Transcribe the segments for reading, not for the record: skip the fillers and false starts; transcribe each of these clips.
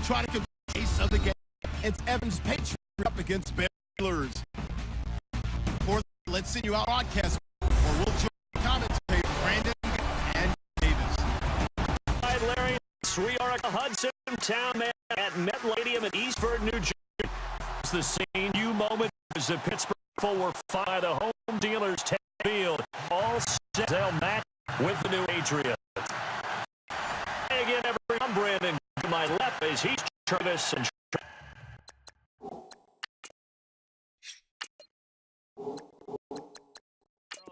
try to complete the pace of the game. It's Evans Patriots up against Baylor's. Fourth, let's send you our broadcast, or we'll join the commentators, Brandon and Davis. Hi, Larry. We are at the Hudson Town Man at MetLife in Eastford, New Jersey. It's the same new moment as the Pittsburgh Full by the home dealers field. All set. They'll match with the New Patriots. Again, I'm Brandon. To my left is he's Travis and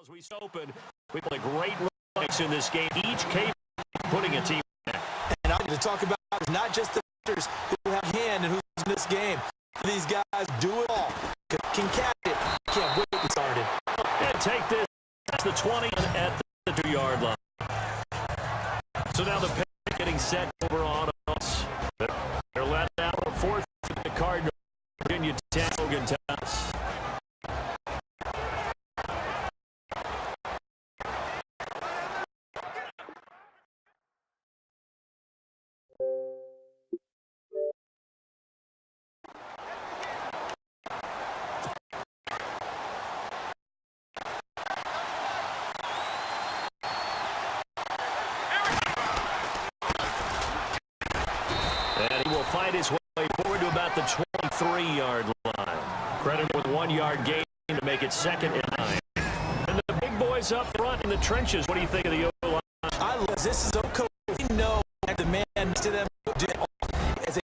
as we open, we play great runs in this game. Each capable putting a team in. And I want to talk about is not just the pitchers who have hand and who's in this game. These guys do it all. Can catch it. Can't wait to get started. And take this. That's the 20 at the 2-yard line. So now the pitch getting set over on us. They're let out for fourth for the Cardinals. Virginia Tech, Logan Thomas. Find his way forward to about the 23-yard line. Credit with 1-yard gain to make it 2nd and 9. And the big boys up front in the trenches. What do you think of the O-line? I love this. Is Oko. We know that the man to them did all as a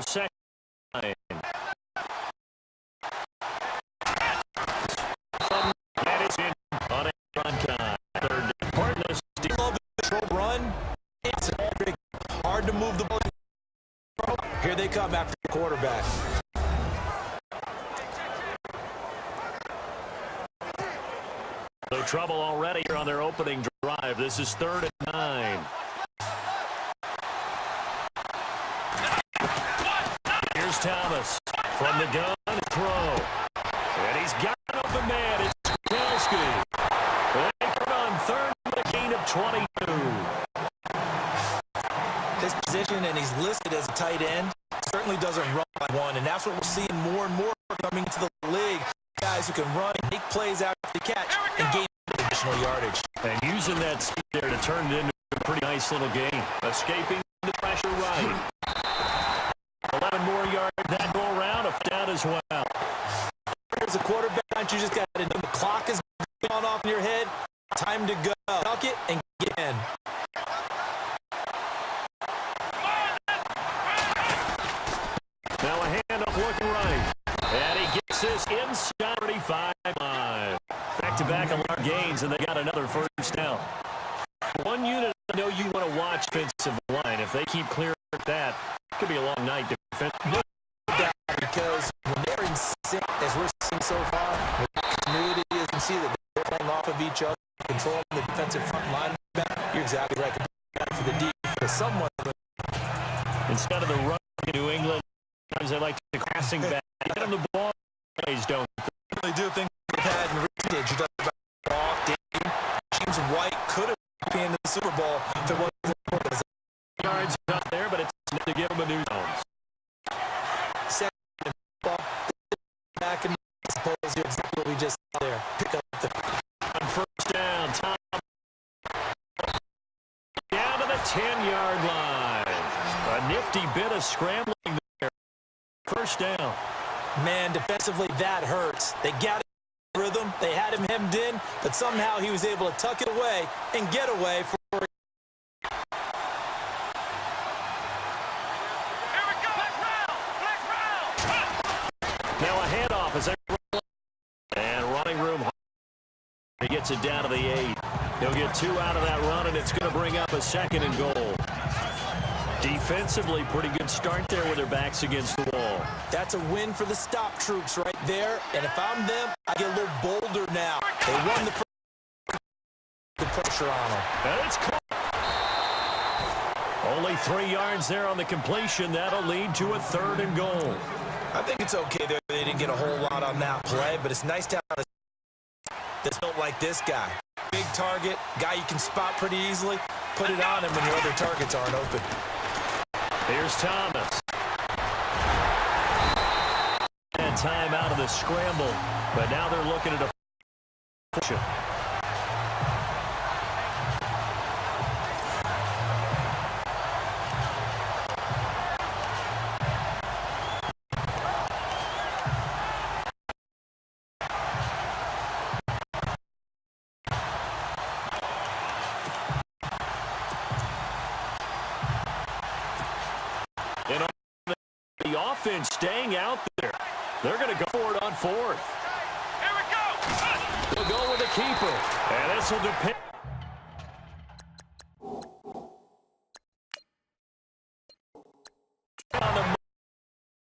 second line. That is in on a run time. Third partners. Love the control run. It's hard to move the ball. Here they come after the quarterback. So trouble already here on their opening drive. This is 3rd and 9. Here's Thomas from the gun throw. And he's got an open man. It's Kwiatkowski. They come on 3rd with a gain of 22. His position, and he's listed as a tight end, certainly doesn't run by one, and that's what we're seeing more and more coming into the league. Guys who can run, make plays after the catch, and gain additional yardage. And using that speed there to turn it into a pretty nice little game. Escaping the pressure right. 11 more yards that go around, a down as well. As a quarterback, you just got to know the clock is going off in your head. Time to go. Duck it and get in. Now a handoff looking right. And he gets this inside 35. Back-to-back on our gains, and they got another first down. One unit I know you want to watch defensive line. If they keep clearing that, it could be a long night defensively. Because when they're in sync, as we're seeing so far, with continuity, you can see that they're playing off of each other, controlling the defensive front line. You're exactly right. For the defense, someone. Instead of the run in New England, sometimes they like to crossing back. Get them the ball. Don't they do think they've had in recent days? You talk about James White could have been in the Super Bowl if it wasn't yards up there, but it's to give them a new zone. Second ball back, and I suppose you're exactly what we just saw there. Pick up the first down. Tom down to the 10-yard line. A nifty bit of scrambling there. First down. Man, defensively, that hurts. They got it in rhythm. They had him hemmed in, but somehow he was able to tuck it away and get away for. Now a handoff as they roll. And running room. He gets it down to the 8. He'll get 2 out of that run, and it's going to bring up a 2nd and goal. Defensively, pretty good start there with their backs against the wall. That's a win for the stop troops right there. And if I'm them, I get a little bolder now. They run the pressure on them. And it's caught. Only 3 yards there on the completion. That'll lead to a 3rd and goal. I think it's okay there. They didn't get a whole lot on that play, but it's nice to have that's built like this guy. Big target, guy you can spot pretty easily. put it on him when your other targets aren't open. Here's Thomas. And time out of the scramble, but now they're looking at a position. And the offense staying out there. They're going to go for it on fourth. Here we go. They'll go with the keeper. And this will depend. On the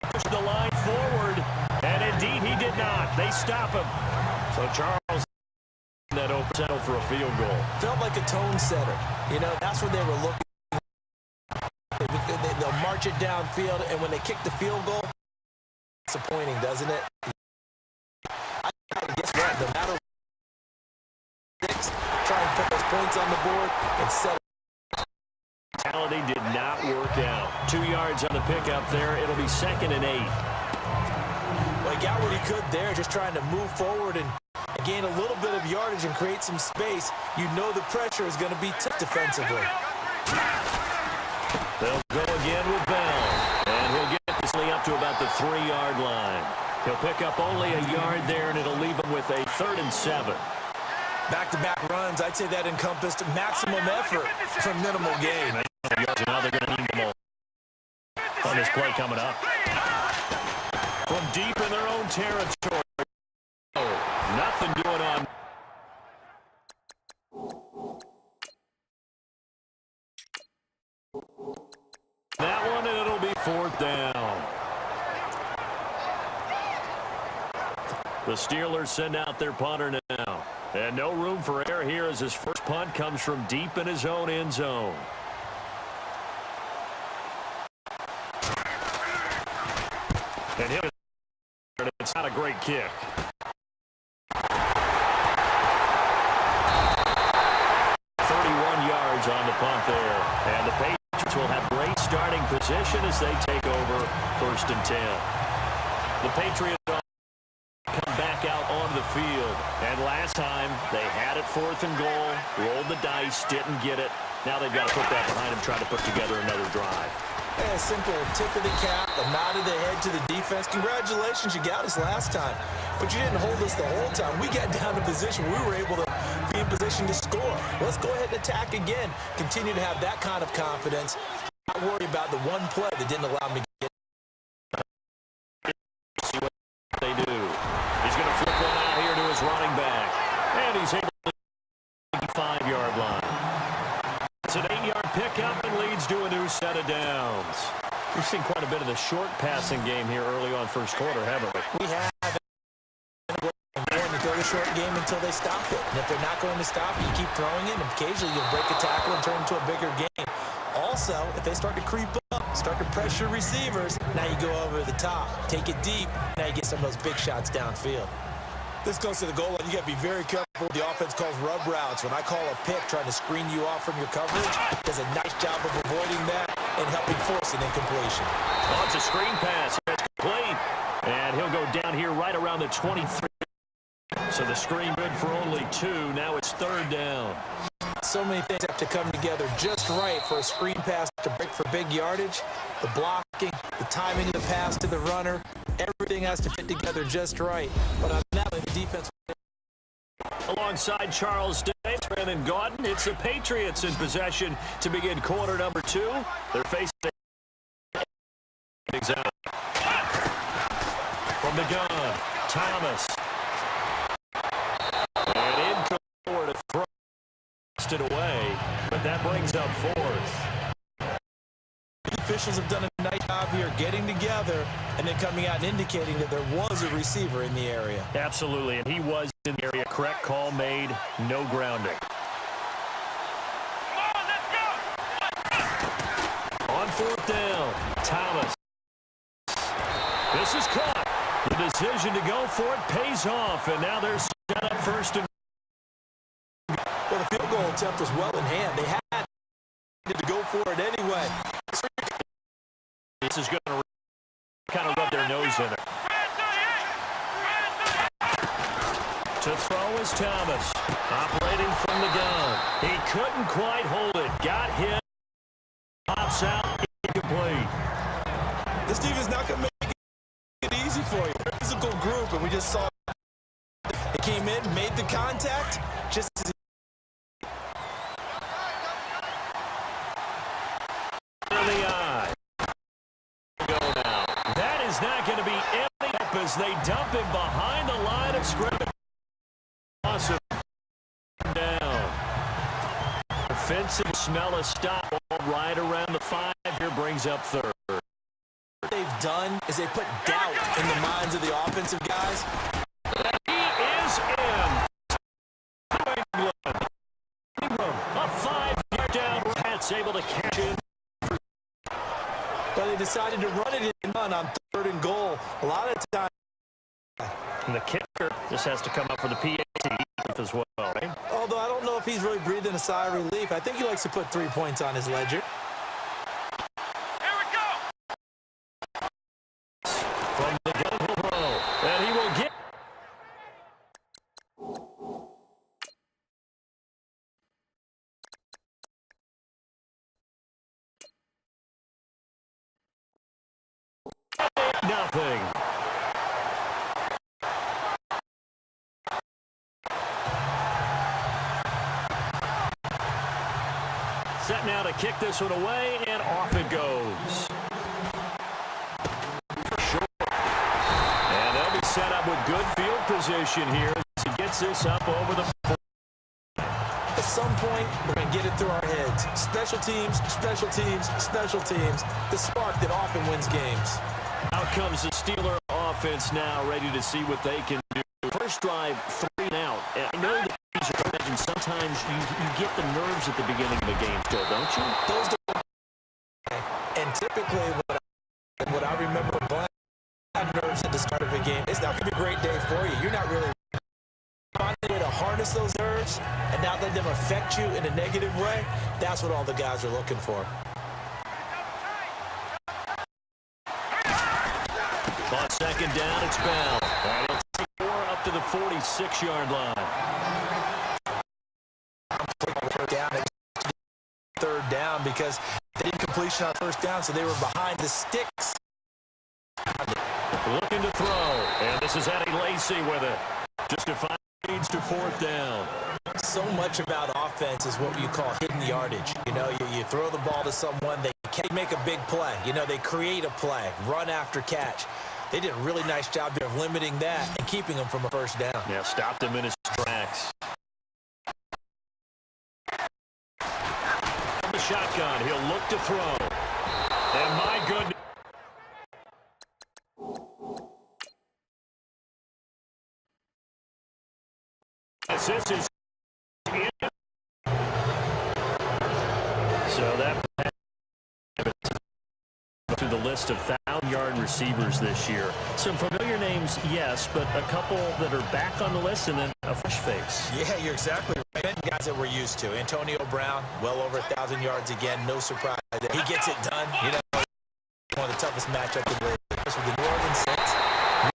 push the line forward. And indeed he did not. They stop him. So Charles that open settle for a field goal. Felt like a tone setter. You know, that's what they were looking. They'll march it downfield, and when they kick the field goal, it's disappointing, doesn't it? Guess what? No matter what, try and put those points on the board and set it. Mentality did not work out. 2 yards on the pickup there. It'll be 2nd and 8. Well, he got what he could there, just trying to move forward and gain a little bit of yardage and create some space. You know the pressure is going to be tough defensively. They'll go again with Bell. And he'll get this up to about the 3-yard line. He'll pick up only a yard there, and it'll leave him with a 3rd and 7. Back-to-back runs, I'd say that encompassed maximum effort for minimal gain. Now they're going to need them all on this play coming up. From deep in their own territory. Oh, nothing doing on. That one, and it'll be 4th down. The Steelers send out their punter now. And no room for error here as his first punt comes from deep in his own end zone. And it's not a great kick. On the punt there. And the Patriots will have great starting position as they take over 1st and 10. The Patriots come back out onto the field. And last time they had it 4th and goal, rolled the dice, didn't get it. Now they've got to put that behind them, trying to put together another drive. Yeah, a simple tip of the cap, a nod of the head to the defense. Congratulations, you got us last time. But you didn't hold us the whole time. We got down to position. We were able to be in position to score. Let's go ahead and attack again. Continue to have that kind of confidence. Not worry about the one play that didn't allow me to get. See what they do. He's going to flip one out here to his running back. And he's able to get the 5-yard line. It's an 8-yard pickup and leads to a new set of downs. We've seen quite a bit of the short passing game here early on first quarter, haven't we? We have. Going to go the short game until they stop it. And if they're not going to stop it, you keep throwing it, and occasionally you'll break a tackle and turn into a bigger game. Also, if they start to creep up, start to pressure receivers, now you go over the top. Take it deep, now you get some of those big shots downfield. This goes to the goal line. You got to be very careful. The offense calls rub routes. When I call a pick trying to screen you off from your coverage, does a nice job of avoiding that and helping force an incompletion. Oh, it's a screen pass. It's complete. And he'll go down here right around the 23. So the screen good for only 2. Now it's 3rd down. So many things have to come together just right for a screen pass to break for big yardage. The blocking, the timing of the pass to the runner, everything has to fit together just right. But on that one, the defense. Alongside Charles Davis, Brandon Gaudin, it's the Patriots in possession to begin quarter number 2. They're facing out. From the gun, Thomas. And in forward to throw it away, but that brings up 4th. The officials have done a nice job here getting together and then coming out and indicating that there was a receiver in the area. Absolutely, and he was in the area. Correct call made, no grounding. Come on, let's go. On 4th down, Thomas. This is caught. The decision to go for it pays off, and now they're set up 1st and. Well, the field goal attempt was well in hand. They had for it anyway. This is going to kind of rub their nose in it. To throw is Thomas, operating from the gun. He couldn't quite hold it. Got hit. Pops out. Incomplete. This team is not going to make it easy for you. Physical group, and we just saw it came in, made the contact, just as in the eye. Go now. That is not going to be any help as they dump him behind the line of scrimmage. Awesome. Down. Offensive smell a stop all right around the 5 here, brings up third. What they've done is they put doubt in the minds of the offensive guys. He is in. Ingram, a 5-yard down. Pat's able to catch it. But they decided to run it in on 3rd and goal. A lot of times. And the kicker just has to come up for the PAT as well, right? Although I don't know if he's really breathing a sigh of relief. I think he likes to put 3 points on his ledger. Here we go. From the gun, he'll throw. And he will get. Nothing. Set now to kick this one away, and off it goes. For sure. And they'll be set up with good field position here as he gets this up over the. At some point, we're going to get it through our heads. Special teams, special teams, special teams. The spark that often wins games. Out comes the Steeler offense now, ready to see what they can do. First drive, 3 and out. And I know that these are good, and sometimes you get the nerves at the beginning of a game still, don't you? Those don't. And typically, what I remember, when I have nerves at the start of a game, it's not going to be a great day for you. You're not really finding a way to harness those nerves and not let them affect you in a negative way. That's what all the guys are looking for. On second down, it's Bell. And he'll take 4 up to the 46-yard line. Down, 3rd down because they didn't completion on 1st down, so they were behind the sticks. Looking to throw, and this is Eddie Lacy with it. Just to find leads to 4th down. So much about offense is what you call hidden yardage. You know, you throw the ball to someone, they can't make a big play. You know, they create a play, run after catch. They did a really nice job there of limiting that and keeping him from a 1st down. Yeah, stopped him in his tracks. From the shotgun, he'll look to throw. And my goodness. This is in. So that through the list of 1,000-yard receivers this year. Some familiar names, yes, but a couple that are back on the list and then a fresh face. Yeah, you're exactly right. Guys that we're used to. Antonio Brown, well over 1,000 yards again. No surprise that he gets it done. You know, one of the toughest matchups in the league. With the New Orleans Saints,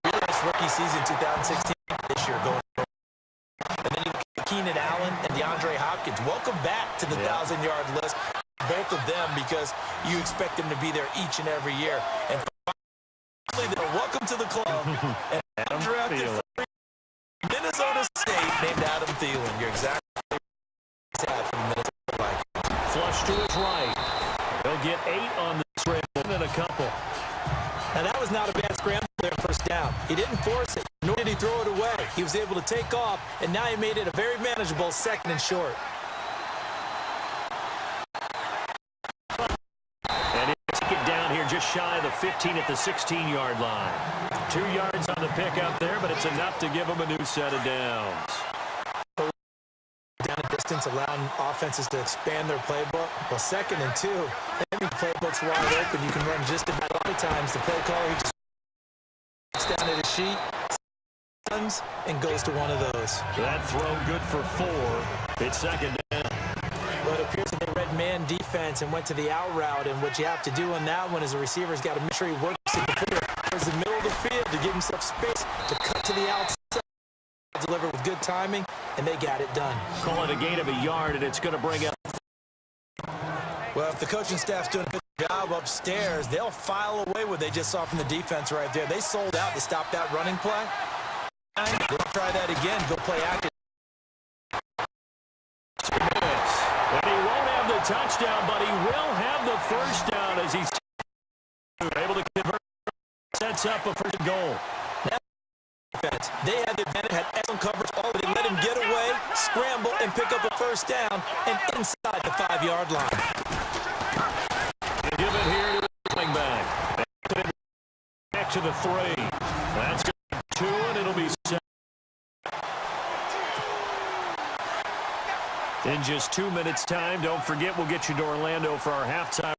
really nice rookie season 2016. This year going. And then you look at Keenan Allen and DeAndre Hopkins. Welcome back to the 1,000-yard list. Both of them, because you expect them to be there each and every year. And finally, they're welcome to the club. And undrafted free Minnesota State named Adam Thielen. You're exactly right from the Minnesota Vikings. Flush to his right. He'll get 8 on the scramble and a couple. Now, that was not a bad scramble there, 1st down. He didn't force it, nor did he throw it away. He was able to take off, and now he made it a very manageable 2nd and short. Just shy of the 15 at the 16-yard line. 2 yards on the pickup there, but it's enough to give them a new set of downs. Down a distance, allowing offenses to expand their playbook. Well, 2nd and 2, every playbook's wide open. You can run just about a lot of times. The play caller, he just gets down at his sheet, and goes to one of those. That throw good for 4. It's 2nd down. But it appears that they read man defense and went to the out route, and what you have to do on that one is the receiver's got to make sure he works it towards the middle of the field to give himself space to cut to the outside, deliver with good timing, and they got it done. Call it a gain of a yard, and it's going to bring up. Well, if the coaching staff's doing a good job upstairs, they'll file away what they just saw from the defense right there. They sold out to stop that running play. They'll try that again. Go play action. And he won't have the touchdown, but he will have the first down as he's able to convert. Sets up a first goal. Defense. They had the advantage, had excellent coverage. They let him get away, scramble, and pick up a first down, and inside the 5-yard line. They give it here to the running back. Back to the 3. That's good. 2, and it'll be 7. In just 2 minutes' time, don't forget, we'll get you to Orlando for our halftime.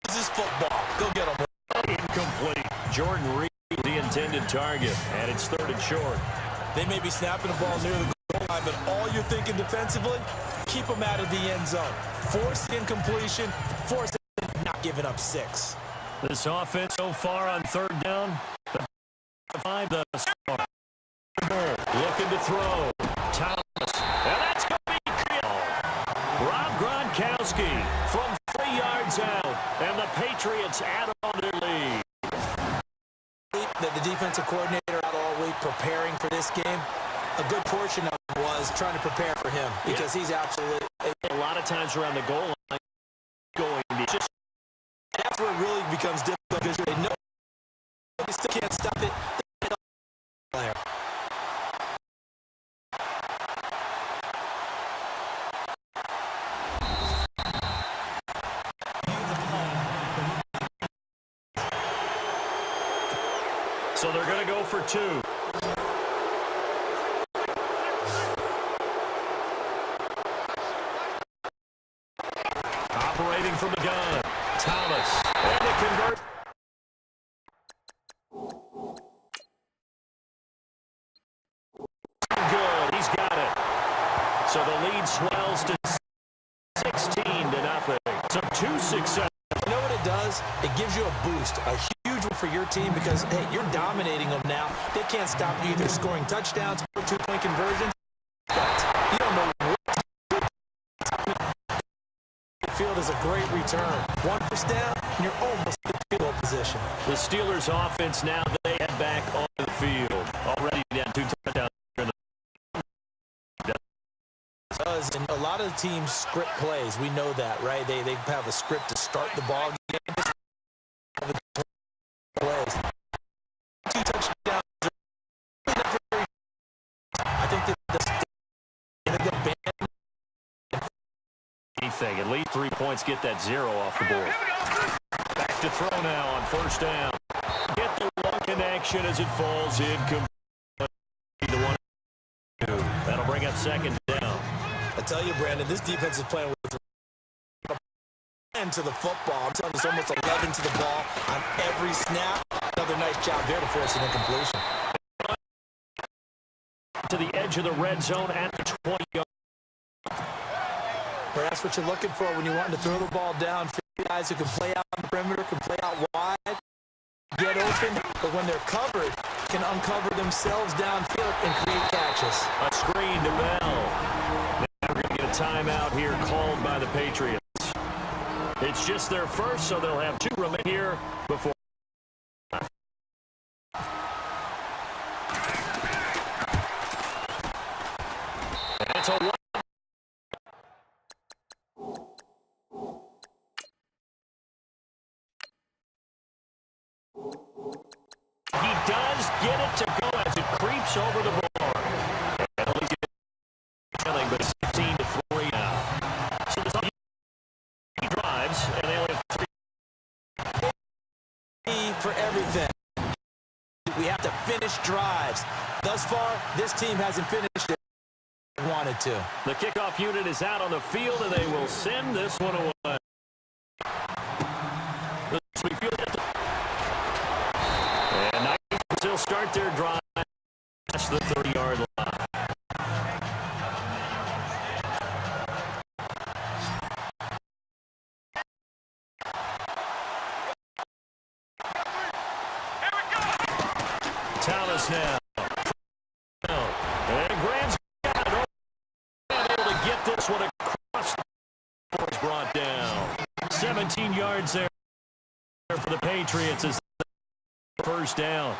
This is football. Go get them. Incomplete. Jordan Reed, the intended target, and it's 3rd and short. They may be snapping the ball near the goal line, but all you're thinking defensively, keep them out of the end zone. Force the incompletion, force it, not giving up 6. This offense so far on 3rd down, 5 thus far. Looking to throw. Thomas. And that's going to be Rob Gronkowski from 3 yards out. And the Patriots add on their lead. That the defensive coordinator out all week preparing for this game, a good portion of it was trying to prepare for him because he's absolutely a lot of times around the goal line going to just that's where it really becomes difficult because they know they still can't stop it. So they're going to go for 2. Operating from the gun. Thomas. And they convert. Good. He's got it. So the lead swells to 16-0. So 2 success. You know what it does? It gives you a boost, a huge one for your team because, hey, you're dominating them now. They can't stop you either scoring touchdowns or 2-point conversions. But you don't know what the field is a great return. 1 first down, and you're almost in field goal position. The Steelers' offense now, they head back on the field. Already down 2 touchdowns. And a lot of the teams script plays. We know that, right? They have a script to start the ball game. Plays. 2 touchdowns. I think they're banned. Anything. At least 3 points get that 0 off the board. Back to throw now on 1st down. Get the one connection as it falls in. That'll bring up 2nd down. I tell you, Brandon, this defense is playing with to the football. I'm telling you, it's almost 11 to the ball on every snap. Another nice job there to force an incompletion. To the edge of the red zone at the 20-yard. That's what you're looking for when you want to throw the ball down. Guys who can play out on the perimeter, can play out wide, get open, but when they're covered, can uncover themselves downfield and create catches. A screen to Bell. Now we're going to get a timeout here called by the Patriots. It's just their first, so they'll have 2 remain here before. That's a 1. He does get it to go as it creeps over the bar. At least trailing, but 16-3 now. So there's he drives, and they only have 3. For everything. We have to finish drives. Thus far, this team hasn't finished it. Wanted to. The kickoff unit is out on the field, and they will send this one away. And Knights will start their drive past the 30-yard line. Thomas now. And Graham's got it. Able to get this one across the floor. Brought down. 17 yards there for the Patriots as first down.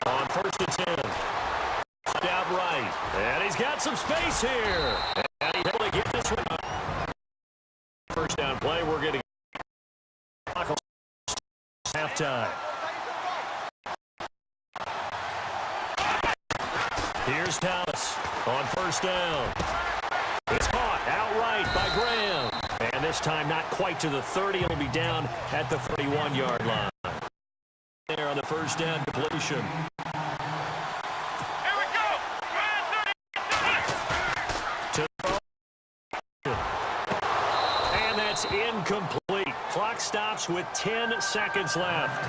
On first and 10. Out right. And he's got some space here. And he's able to get this one. First down play. We're going to get halftime. Here's Thomas on first down. It's caught outright by Graham. And this time not quite to the 30. It'll be down at the 31-yard line. There on the first down completion. Here we go. And that's incomplete. Clock stops with 10 seconds left.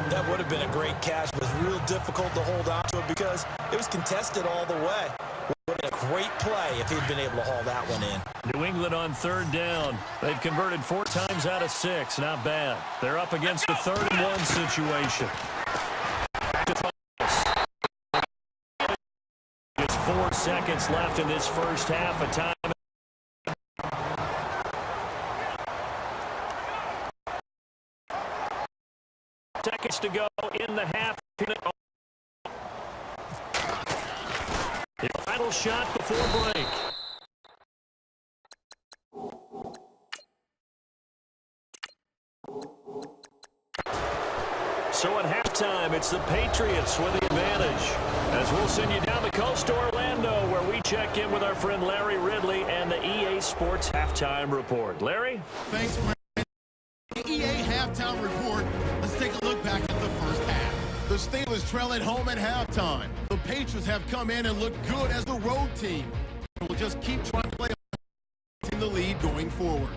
That would have been a great catch, but it was real difficult to hold on to it because it was contested all the way. Would have been a great play if he'd been able to haul that one in. New England on third down. They've converted 4 times out of 6. Not bad. They're up against a 3rd and 1 situation. Just 4 seconds left in this first half of time. Seconds to go in the half. The final shot before break. So at halftime, it's the Patriots with the advantage. As we'll send you down the coast to Orlando, where we check in with our friend Larry Ridley and the EA Sports Halftime Report. Larry? Thanks, Brandon. The EA Halftime Report. Let's take a look back at the first half. The Steelers trail at home at halftime. The Patriots have come in and looked good as the road team. We'll just keep trying to play in the lead going forward.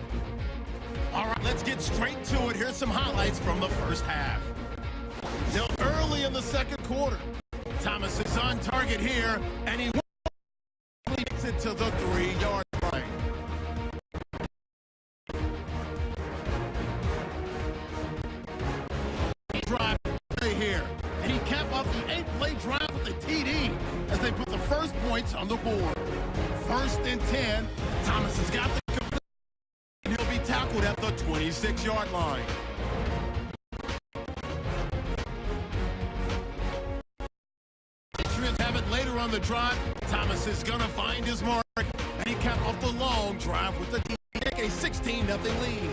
All right, let's get straight to it. Here's some highlights from the first half. Still early in the second quarter. Thomas is on target here, and he leads it to the 3-yard line. Drive here, and he capped off the 8-play drive with a TD as they put the first points on the board. First and 10. Thomas has got the complete, and he'll be tackled at the 26-yard line. Patriots have it later on the drive. Thomas is going to find his mark, and he capped off the long drive with the TD, a 16-0 lead.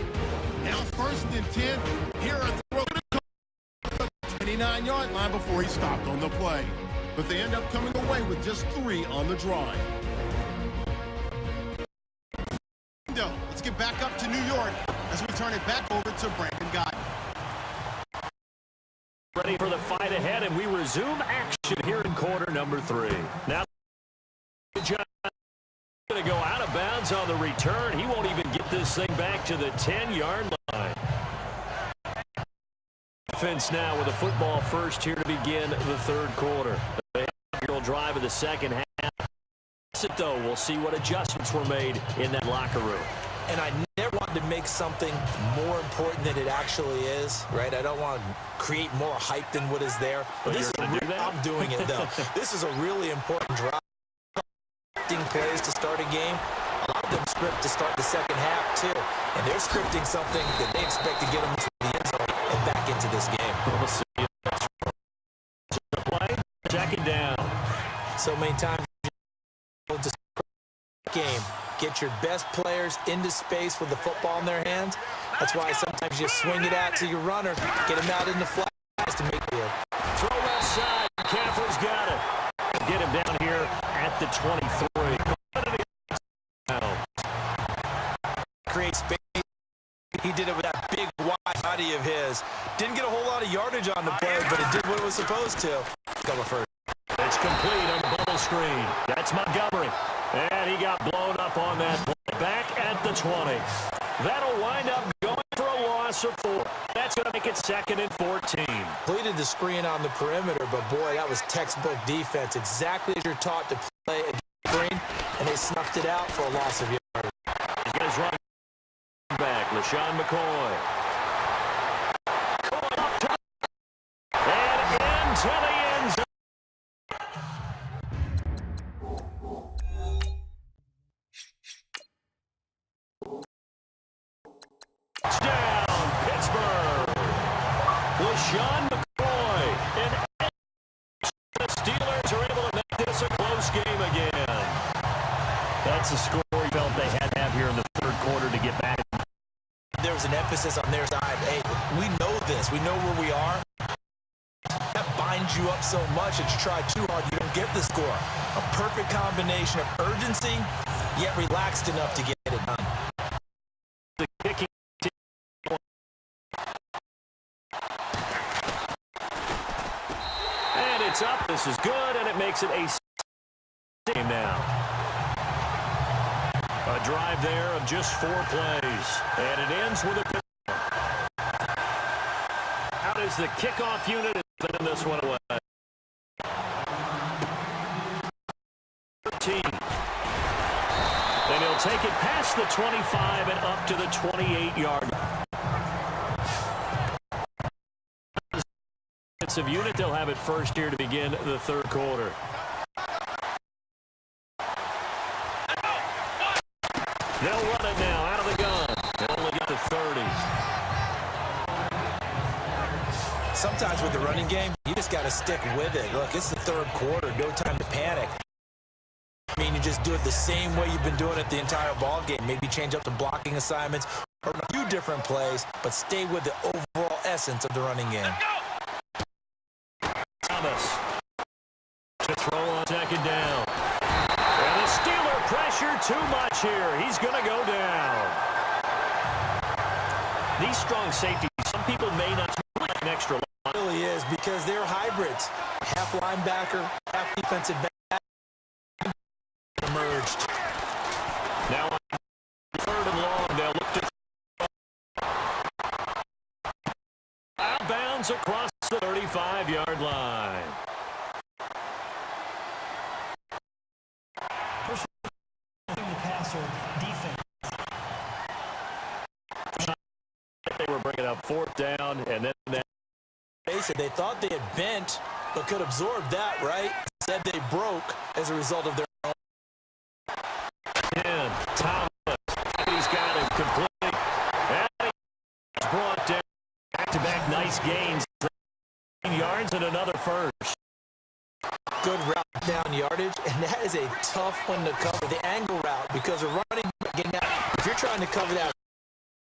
Now first and 10. Here are throw to the 29-yard line before he stopped on the play. But they end up coming away with just 3 on the drive. Let's get back up to New York as we turn it back over to Brandon Gott. Ready for the fight ahead, and we resume action here in quarter number 3. Now, John going to go out of bounds on the return. He won't even get this thing back to the 10-yard line. Offense now with a football first here to begin the third quarter. They have a drive of the second half. Though we'll see what adjustments were made in that locker room. And I never wanted to make something more important than it actually is, right? I don't want to create more hype than what is there. But this is I'm doing it, though. This is a really important drive. Plays to start a game. A lot of them script to start the second half, too. And they're scripting something that they expect to get them to the end zone and back into this game. We'll see. Play, second down. So many times game. Get your best players into space with the football in their hands. That's why sometimes you swing it out to your runner, get him out in the flat to make it. Throw left side. Caffrey's got it. Get him down here at the 23. Create space. He did it with that big wide body of his. Didn't get a whole lot of yardage on the play, but it did what it was supposed to. Cover first. It's complete on the bubble screen. That's Montgomery. And he got blown up on that play. Back at the 20. That'll wind up going for a loss of 4. That's going to make it 2nd and 14. Completed the screen on the perimeter, but boy, that was textbook defense. Exactly as you're taught to play a screen, and they snuffed it out for a loss of yards. He's got his running back, LaShawn McCoy. into the end zone. Touchdown, Pittsburgh. LaShawn McCoy. And the Steelers are able to make this a close game again. That's a score we felt they had to have here in the third quarter to get back. There was an emphasis on their side. Hey, we know this. We know where we are. That binds you up so much that you try too hard, you don't get the score. A perfect combination of urgency, yet relaxed enough to get it done. The kicking and it's up. This is good, and it makes it a game now. A drive there of just 4 plays, and it ends with a. How does the kickoff unit send this one away? 13. Then he'll take it past the 25 and up to the 28-yard line. Defensive unit, they'll have it first here to begin the third quarter. They'll run it now out of the gun. They'll only get to 30. Sometimes with the running game, you just got to stick with it. Look, it's the third quarter. No time to panic. I mean, you just do it the same way you've been doing it the entire ball game. Maybe change up the blocking assignments or a few different plays, but stay with the overall essence of the running game. Thomas to throw on second down. And the Steeler pressure too much here. He's going to go down. These strong safeties, some people may not like an extra line. It really is because they're hybrids. Half linebacker, half defensive back. Emerged. Now on third and long, they'll look to out of bounds across the 35-yard line. The passer defense. They were bringing up fourth down, and then that. They thought they had bent, but could absorb that, right? Said they broke as a result of their own. And Thomas, he's got it complete. And he's brought down back-to-back nice gains. 13 yards and another first. Good route down yardage, and that is a tough one to cover. The angle route, because a running back, getting out, if you're trying to cover that,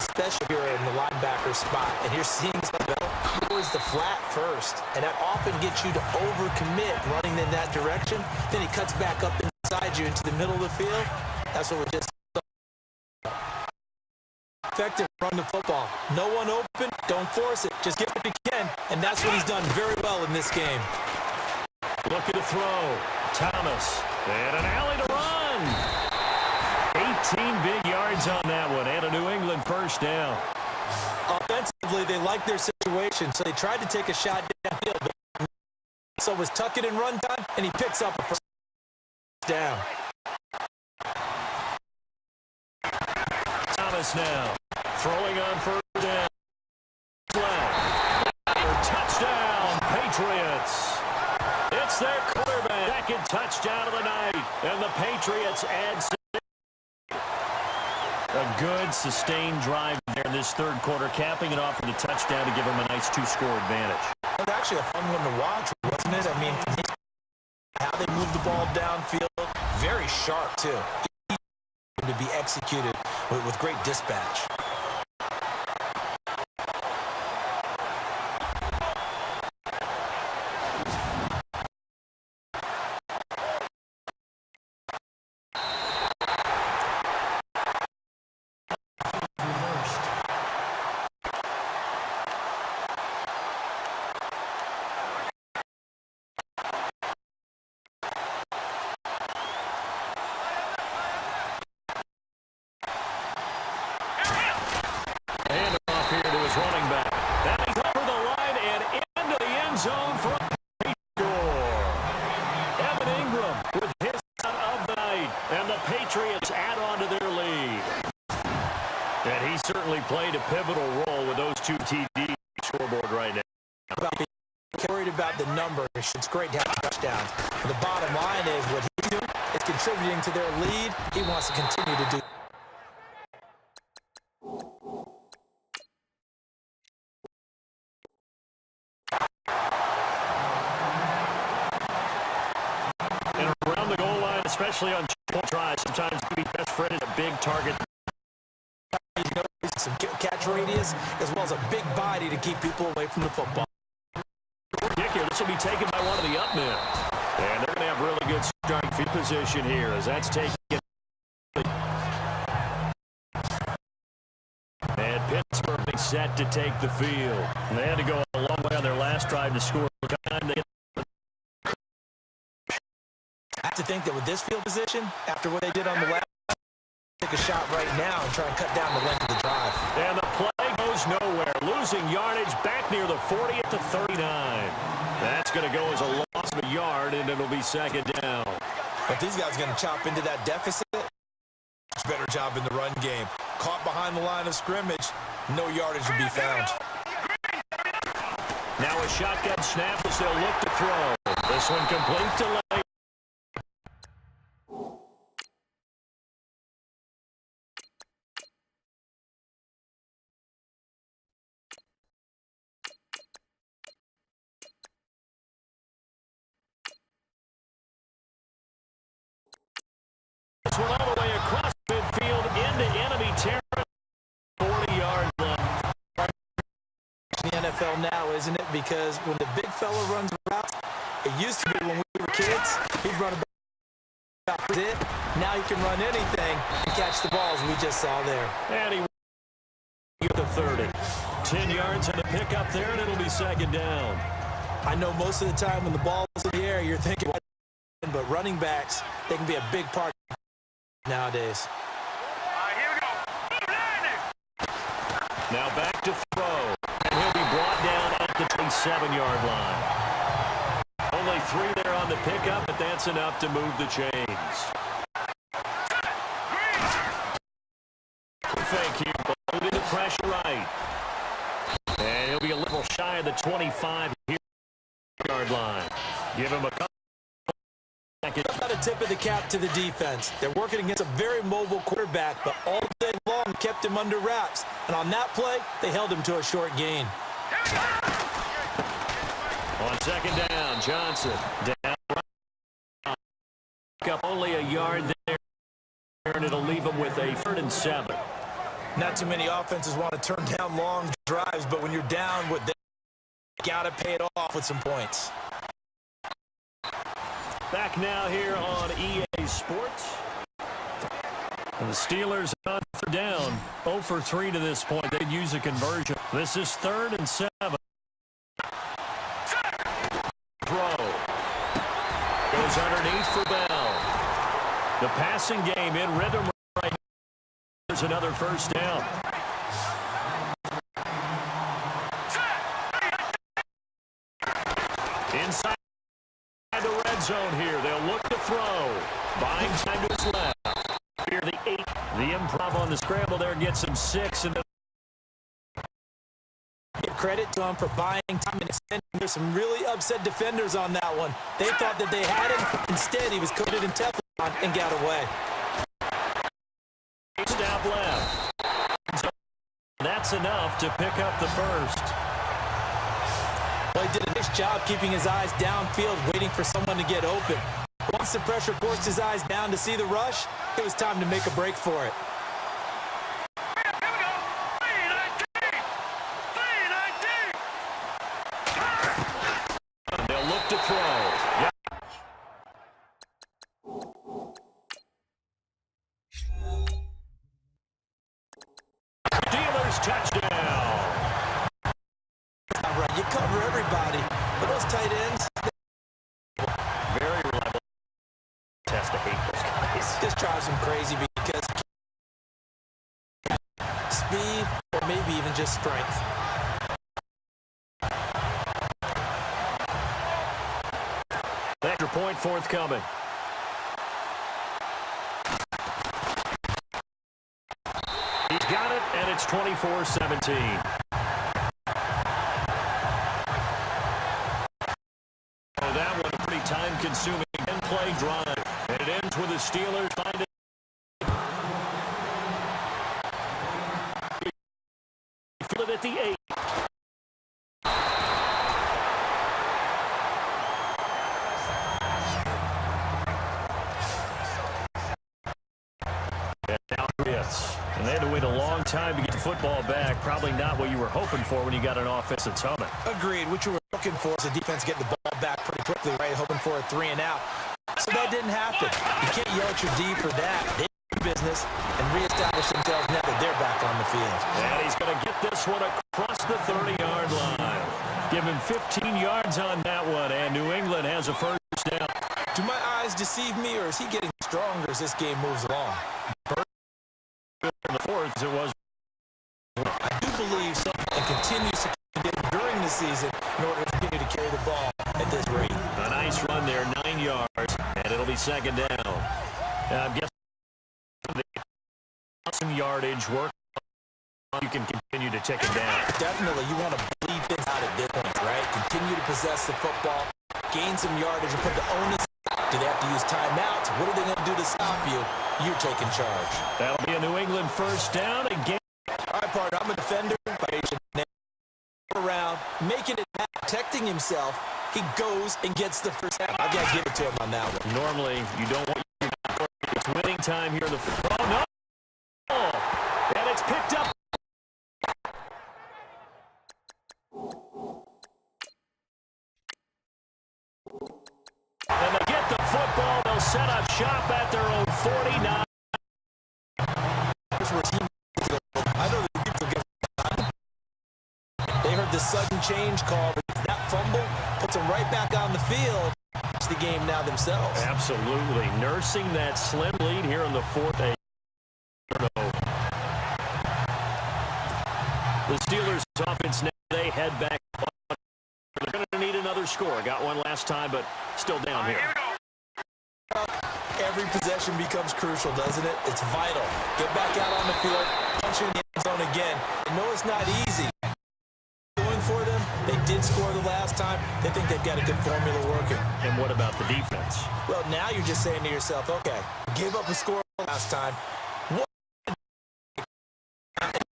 especially if you're in the linebacker spot, and you're seeing something towards the flat first, and that often gets you to overcommit running in that direction. Then he cuts back up inside you into the middle of the field. That's what we just saw. Effective run the football. No one open, don't force it. Just get what you can, and that's what he's done very well in this game. Looking to throw. Thomas. And an alley to run. 18 big yards on that one. And a New England first down. Offensively, they liked their situation, so they tried to take a shot downfield. So it was tuck it and run time, and he picks up a first down. Thomas now. Throwing on first down. Left. Touchdown, Patriots. It's their quarterback. Second touchdown of the night. And the Patriots add 6. A good, sustained drive there in this third quarter, capping it off with a touchdown to give them a nice 2-score advantage. It was actually a fun one to watch, wasn't it? I mean, how they moved the ball downfield. Very sharp, too. To be executed with great dispatch. Certainly played a pivotal role with those 2 TDs scoreboard right now. Worried about about the numbers. It's great to have touchdowns. But the bottom line is what he's doing is contributing to their lead. He wants to continue to do. And around the goal line, especially on tries, sometimes to be best friend is a big target. Some catch radius as well as a big body to keep people away from the football. Kick here. This will be taken by one of the up men. And they're going to have really good starting field position here as that's taken. And Pittsburgh is set to take the field. And they had to go a long way on their last drive to score. I have to think that with this field position, after what they did on the last, take a shot right now and try and cut down the length of the drive. And the play goes nowhere. Losing yardage back near the 40 at the 39. That's going to go as a loss of a yard, and it'll be second down. But these guys are going to chop into that deficit. Much better job in the run game. Caught behind the line of scrimmage. No yardage to be found. Now a shotgun snap as they'll look to throw. This one complete to Lane. This one all the way across midfield into enemy territory. 40-yard line. The NFL now, isn't it? Because when the big fella runs routes, it used to be when we were kids, he'd run about it. Now he can run anything and catch the balls we just saw there. And he at the 30. 10 yards and a pickup there, and it'll be second down. I know most of the time when the ball's in the air, you're thinking, but running backs, they can be a big part nowadays. Here we go. Now back to throw. And he'll be brought down at the 27-yard line. Only 3 there on the pickup, but that's enough to move the chains. Fake here, loaded to pressure right. And he'll be a little shy of the 25-yard line. Give him a couple. Not a tip of the cap to the defense. They're working against a very mobile quarterback, but all day long kept him under wraps. And on that play, they held him to a short gain. On second down, Johnson down. Up only a yard there, and it'll leave him with a 3rd and 7. Not too many offenses want to turn down long drives, but when you're down with them, you got to pay it off with some points. Back now here on EA Sports. And the Steelers on 3rd down, 0 for 3 to this point. They'd use a conversion. This is 3rd and 7. Throw. Goes underneath for Bell. The passing game in rhythm right now. There's another first down. Inside the red zone here. They'll look to throw. Buying time to his left. Here the 8. The improv on the scramble there gets him 6. And Give credit to him for buying time and extending. There's some really upset defenders on that one. They thought that they had him. Instead, he was coated in Teflon and got away. Snap left. So that's enough to pick up the first. Well, he did a nice job keeping his eyes downfield, waiting for someone to get open. Once the pressure forced his eyes down to see the rush, it was time to make a break for it. They'll look to throw. Yep. Steelers touchdown. All right, you cover everybody, but those tight ends, Very reliable. Test to hate those guys. just drives him crazy because speed or maybe even just strength. Extra point forthcoming. He's got it, and it's 24-17. time-consuming 10-play drive. And it ends with the Steelers finding it at the 8. And they had to wait a long time to get the football back. Probably not what you were hoping for when you got an offense that's humming. Agreed. What you were looking for is the defense getting the ball back pretty quickly, right? Hoping for a 3 and out. So that didn't happen. You can't yell at your D for that. They do business and reestablish themselves now that they're back on the field. And he's going to get this one across the 30-yard line. Give him 15 yards on that one, and New England has a first down. Do my eyes deceive me, or is he getting stronger as this game moves along? In the fourth, it was. I do believe something continues to continue during the season in order to continue to carry the ball at this rate. A nice run there, 9 yards, and it'll be second down. I'm guessing some yardage work. You can continue to tick it down. Definitely, you want to bleed things out at this point, right? Continue to possess the football, gain some yardage, and put the onus. Do they have to use timeouts? What are they going to do to stop you? You're taking charge. That'll be a New England first down again. All right, partner, I'm a defender. Around, making it back, protecting himself. He goes and gets the first down. I've got to give it to him on that one. Normally, you don't want your it's winning time here in the oh no! And it's picked up. And they get the football. They'll set up shop at their own 49. Here's where I know the people get. They heard the sudden change call, but that fumble puts them right back on the field. It's the game now themselves. Absolutely. Nursing that slim lead here in the fourth. The Steelers' offense now, they head back. They're going to need another score. Got one last time, but still down here. Every possession becomes crucial, doesn't it? It's vital. Get back out on the field, punch in the end zone again. I know it's not easy. Going for them, they did score the last time. They think they've got a good formula working. And what about the defense? Well, now you're just saying to yourself, okay, give up a score last time. What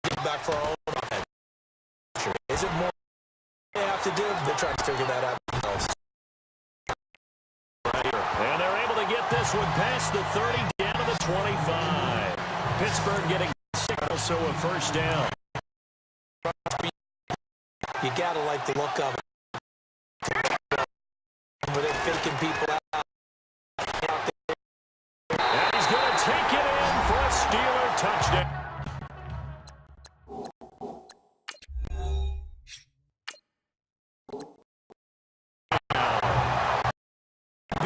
get back for our own offense? Is it more they have to do? They're trying to figure that out themselves. Right here. And they're able to get this one past the 30 down to the 25. Pittsburgh getting 6, so a first down. You got to like the look of it. Where they're faking people out. And he's going to take it in for a Steeler touchdown.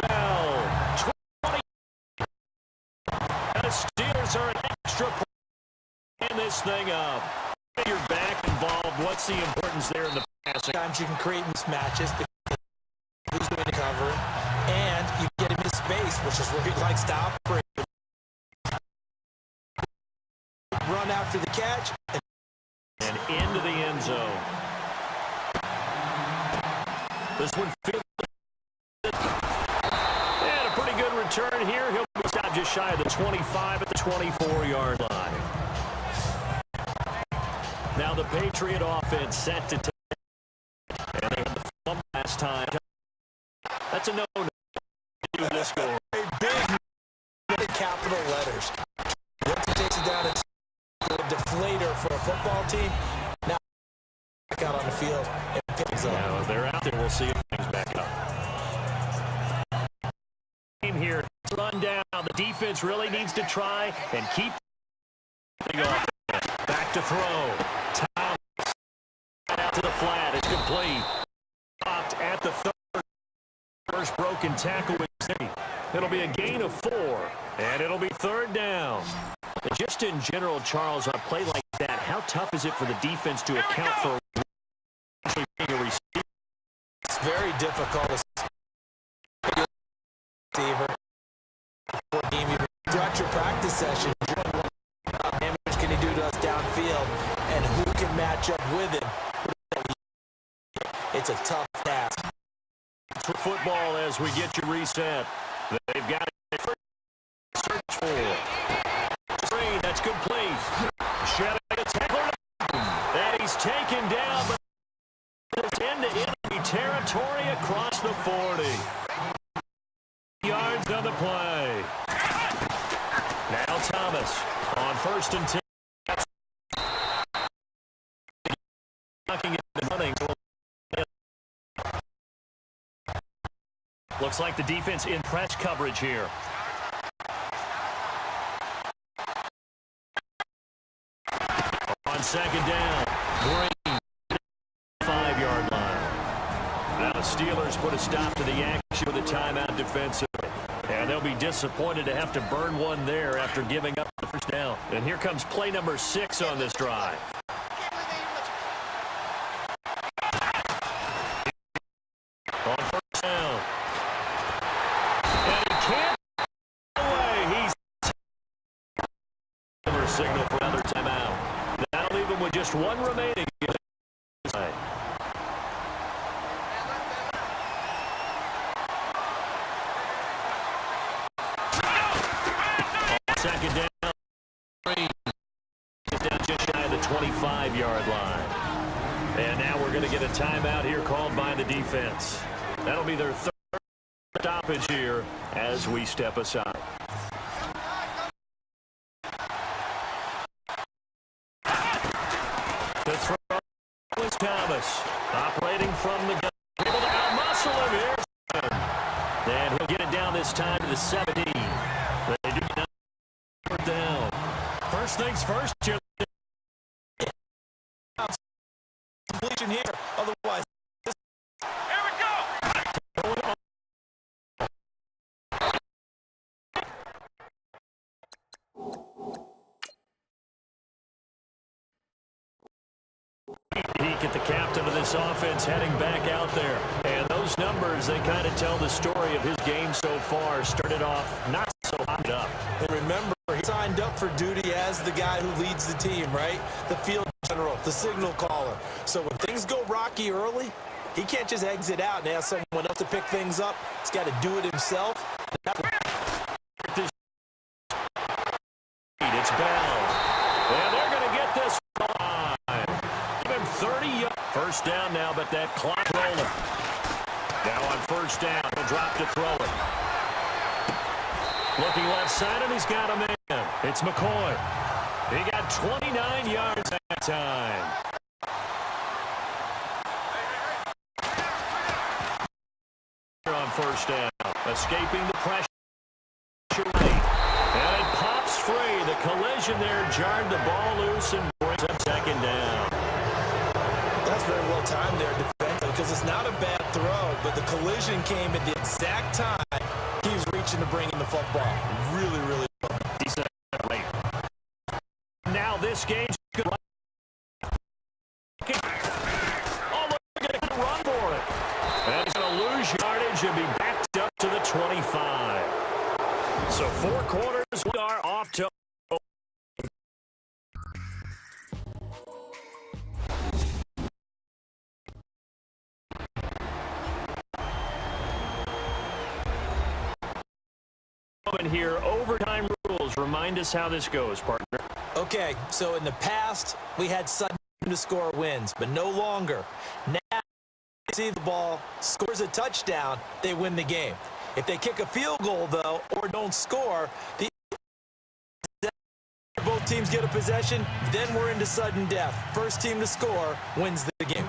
Bell, 20. And the Steelers are an extra point in this thing up. You're back involved. What's the importance there in the passing? Sometimes you can create mismatches because who's going to cover him, and you get him in space, which is where he likes to operate. Run after the catch. And into the end zone. This one feels and a pretty good return here. He'll be stopped just shy of the 25 at the 24-yard line. Now the Patriot offense set to take. And they had the fumble last time. That's a no-no. Do this score. A big capital letters. Once he takes it down, it's a deflator for a football team. Now back out on the field and picks up. Now they're out there. We'll see if things back up. Game here. Run down. The defense really needs to try and keep the off. Back to throw. Thomas out to the flat. It's complete. Stopped at the 3rd. First broken tackle with City. It'll be a gain of 4, and it'll be 3rd down. And just in general, Charles, on a play like that, how tough is it for the defense to account for being a receiver? It's very difficult to receiver. Throughout your practice session, how damage can he do to us downfield, and who can match up with him? It's a tough task. for football as we get you reset. They've got a first search for. Screen, that's complete. Shedding a tackler. And he's taken down, but it's into enemy territory across the 40. Yards on the play. Now Thomas on 1st and 10. Knocking it in the running. Looks like the defense in press coverage here. On 2nd down, Green, 5-yard line. Now the Steelers put a stop to the action with a timeout defensively. And they'll be disappointed to have to burn one there after giving up the first down. And here comes play number 6 on this drive. On 1st down. And he can't get away. He's signal for another timeout. That'll leave him with just one remaining. Second down, Green is down just shy of the 25-yard line. And now we're going to get a timeout here called by the defense. That'll be their 3rd stoppage here as we step aside. The throw is Thomas, operating from the gun. Able to outmuscle him here. And he'll get it down this time to the 17. They do not down. First things first, here. Completion here. Otherwise, Here we go. Peek at the captain of this offense heading back out there. And those numbers, they kind of tell the story of his game so far. Started off not so hot up. and remember, he signed up for duty as the guy who leads the team, right? The field general, the signal caller. So when things go rocky early, he can't just exit out and ask someone else to pick things up. He's got to do it himself. It's Bell. And they're going to get this line. Give him 30 yards. First down now, but that clock rolling. Now on first down, he'll drop to throw it. Looking left side, and he's got a man. It's McCoy. He got 29 yards that time. On first down, escaping the pressure. And it pops free. The collision there jarred the ball loose and brings up second down. That's very well timed there defensively because it's not a bad throw, but the collision came at the exact time he was reaching to bring in the football. Really, really well. Decent late. Now this game's good. Oh, look, they're going to run for it. And he's going to lose yardage and be backed up to the 25. So 4 quarters, we are off to. Here, overtime rules. Remind us how this goes, partner. Okay, so in the past, we had sudden to score wins, but no longer. Now, see the ball, scores a touchdown, they win the game. If they kick a field goal, though, or don't score, both teams get a possession, then we're into sudden death. First team to score wins the game.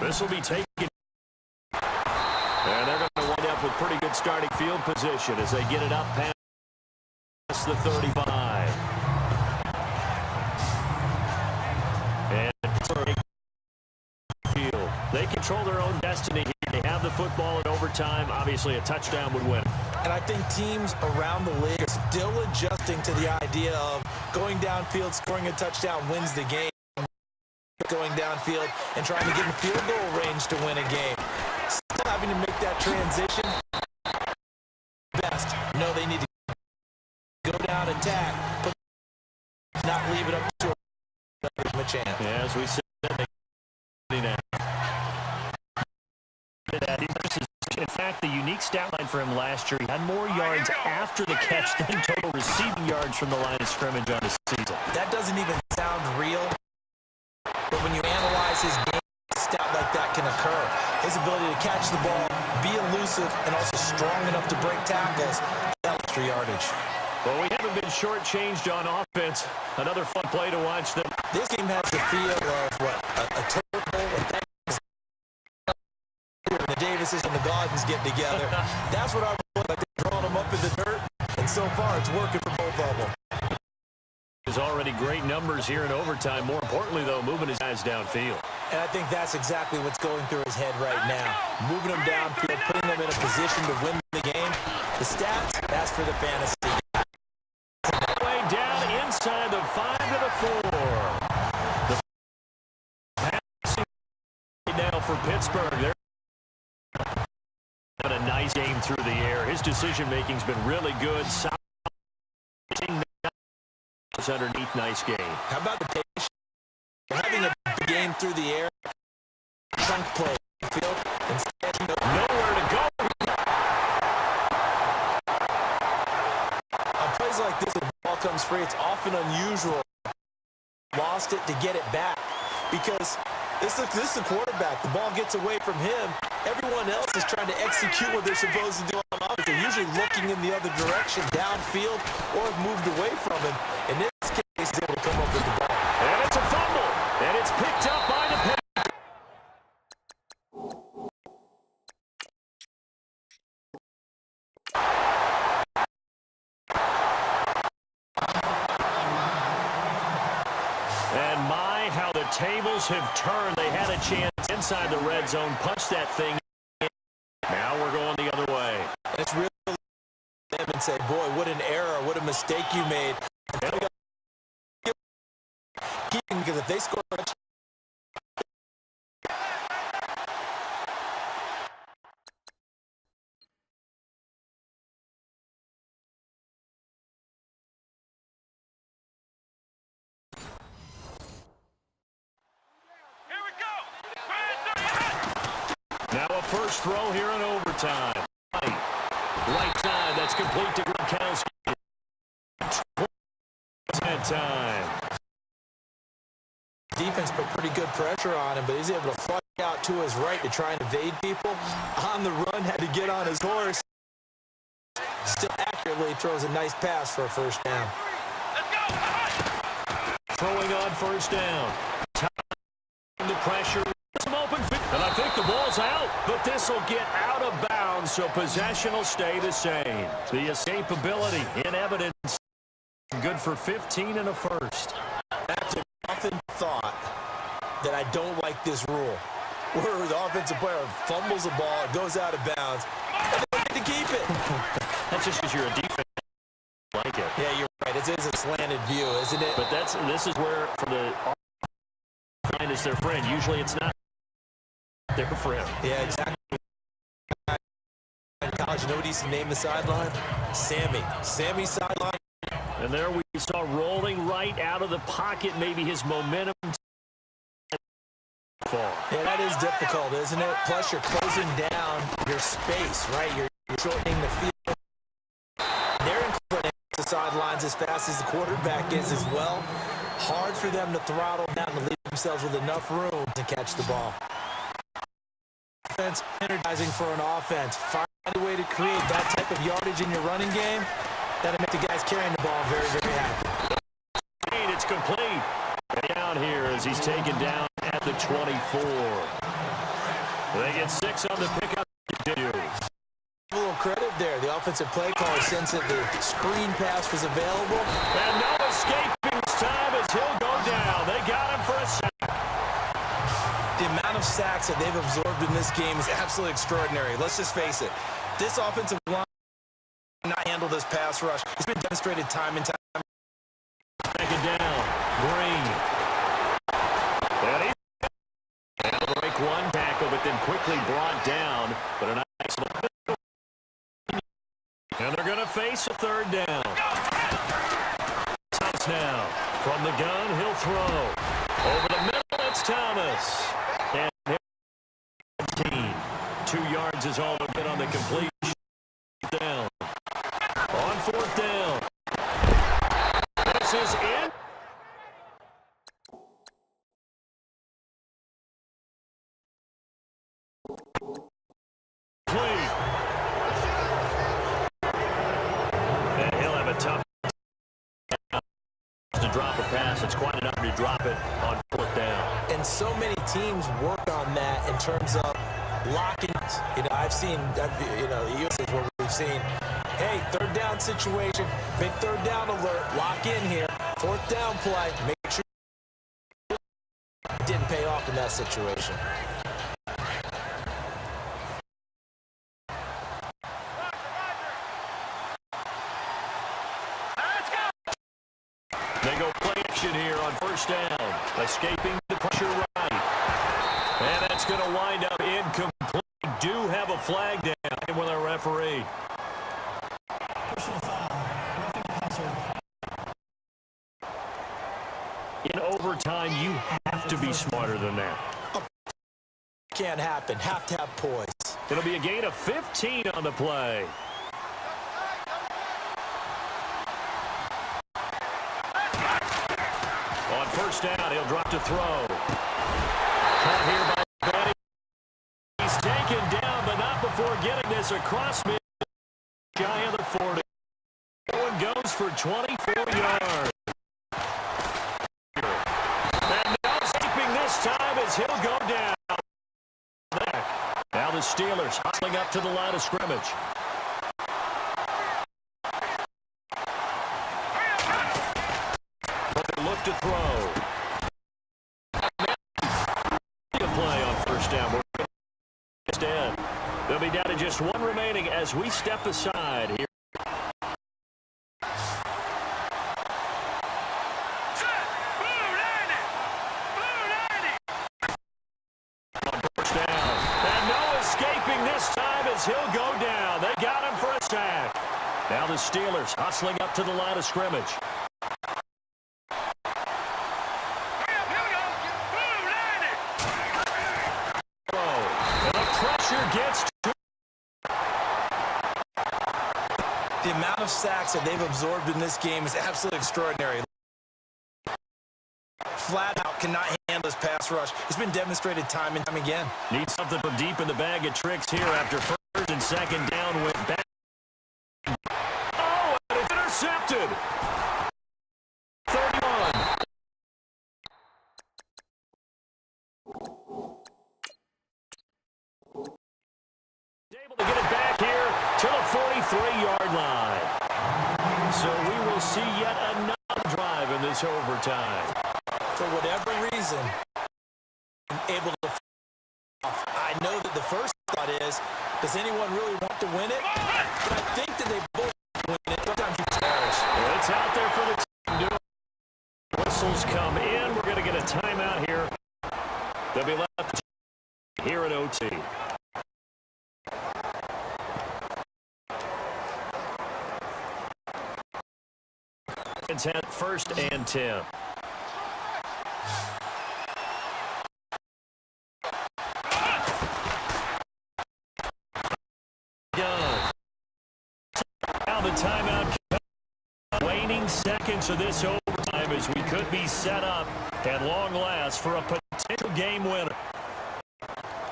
This will be taken. And they're going to wind up with pretty good starting field position as they get it up past the 35. And field. They control their own destiny here. They have the football in overtime. Obviously, a touchdown would win. And I think teams around the league are still adjusting to the idea of going downfield, scoring a touchdown wins the game. Going downfield and trying to get in field goal range to win a game. Still having to make that transition. Best. No, they need to go down, attack, but not leave it up to a chance. Yeah, as we said, versus. In fact, the unique stat line for him last year, he had more yards after the catch than total receiving yards from the line of scrimmage on the season. That doesn't even sound real, but when you analyze his game, a stat like that can occur. His ability to catch the ball, be elusive, and also strong enough to break tackles, that extra yardage. Well, we haven't been shortchanged on offense. Another fun play to watch them. This game has the feel of, what, a turtle, a Thanksgiving, and the Davises and the Gaudens get together. That's what I like. They're drawing them up in the dirt, and so far it's working for both of them. There's already great numbers here in overtime. More importantly, though, moving his guys downfield. And I think that's exactly what's going through his head right now. Moving them downfield, putting them in a position to win the game. The stats, that's for the fantasy. Way down inside the 5 to the 4. The passing now for Pittsburgh. They're having a nice game through the air. His decision-making's been really good. Underneath, nice game. How about the patience? Having a big game through the air, chunk play, field, instead nowhere to go. On plays like this, when the ball comes free, it's often unusual. Lost it to get it back because this is the quarterback. The ball gets away from him. Everyone else is trying to execute what they're supposed to do on offense. They're usually looking in the other direction, downfield, or have moved away from him. In this case, he's able to come up with the ball. And it's a fumble, and it's picked up by the Packers. And my, how the tables have turned. They had a chance inside the red zone, punch that thing in. Now we're going the other way. It's really them and say, boy, what an error, what a mistake you made. Because if they score a touchdown, Here we go. Now a first throw here in overtime. Right side, that's complete to Gronkowski. That time. defense put pretty good pressure on him, but he's able to flush out to his right to try and evade people. On the run, had to get on his horse. Still accurately throws a nice pass for a first down. Let's go. Throwing on first down. The pressure. Some open field. And I think the ball's out, but this will get out of bounds, so possession will stay the same. The escapability in evidence. Good for 15 and a first. I've often thought that I don't like this rule, where the offensive player fumbles the ball, it goes out of bounds, and they get to keep it. That's just because you're a defense. Like it. Yeah, you're right. It is a slanted view, isn't it? But this is where for the find is their friend. Usually it's not their friend. Yeah, exactly. In college, you know what he used to name the sideline? Sammy. Sammy's sideline. And there we saw rolling right out of the pocket, maybe his momentum fall. Yeah, that is difficult, isn't it? Plus, you're closing down your space, right? You're shortening the field. They're inclining to sidelines as fast as the quarterback is as well. Hard for them to throttle down to leave themselves with enough room to catch the ball. Offense energizing for an offense. Find a way to create that type of yardage in your running game. That'll make the guys carrying the ball very, very happy. It's complete. Down here as he's taken down at the 24. They get 6 on the pickup. A little credit there. The offensive play caller sensed that the screen pass was available. And no escaping this time as he'll go down. They got him for a sack. The amount of sacks that they've absorbed in this game is absolutely extraordinary. Let's just face it. This offensive line cannot handle this pass rush. It's been demonstrated time and time. Second down. Green. They'll break one tackle, but then quickly brought down. But a nice little. And they're going to face a third down. Thomas now. From the gun, he'll throw. Over the middle, it's Thomas. And 17. 2 yards is all they'll get on the completion. Down. On 4th down. This is in. Clean. And he'll have a tough to drop a pass. It's quite enough to drop it on 4th down. And so many teams work on that in terms of locking. I've seen, this is what we've seen. Hey, 3rd down situation, big 3rd down alert, lock in here, 4th down play, make sure it didn't pay off in that situation. They go play action here on 1st down, escaping the pressure right. And that's going to wind up incomplete. Do have a flag down with our referee. Personal foul. Roughing the passer. In overtime, you have to be smarter than that. Can't happen. Have to have poise. It'll be a gain of 15 on the play. On 1st down, he'll drop to throw. Caught here by Benny. He's taken down, but not before getting this across mid. Shy of the 40. That one goes for 24 yards. And now escaping this time as he'll go down. Now the Steelers hustling up to the line of scrimmage. Look to throw. Play on 1st down. Instead, they'll be down to just 1 remaining as we step aside here. On 1st down. And no escaping this time as he'll go down. They got him for a sack. Now the Steelers hustling up to the line of scrimmage. Gets the amount of sacks that they've absorbed in this game is absolutely extraordinary. Flat out cannot handle this pass rush. It's been demonstrated time and time again. Need something from deep in the bag of tricks here after 1st and 2nd down with back. Oh, and it's intercepted. 31. Able to get it back here to the 43-yard line. So we will see yet another drive in this overtime. For whatever reason, able to I know that the first thought is, does anyone really want to win it? But I think that they both win it. Sometimes you perish. Well, it's out there for the team to do it. Whistles come in. We're going to get a timeout here. They'll be left here at OT. It's at 1st and 10. Now the timeout. Waning seconds of this overtime as we could be set up at long last for a potential game winner.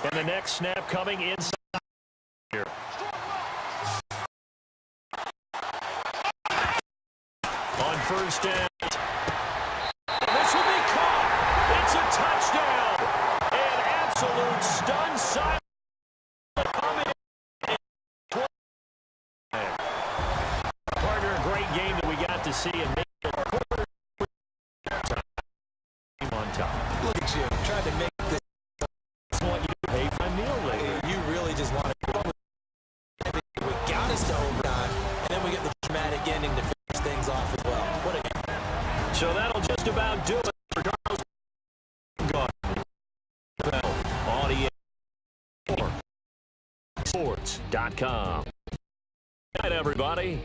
And the next snap coming inside here. On 1st down. This will be caught. It's a touchdown. An absolute stun silence. Partner, a great game that we got to see and make it on top. Look at you, trying to make this. That's what you pay for a meal later. You really just want to. We got us to overtime, and then we get the dramatic ending to finish things off as well. What a game. So that'll just about do it for Charles Gardner. Audio Sports.com. Good night, everybody.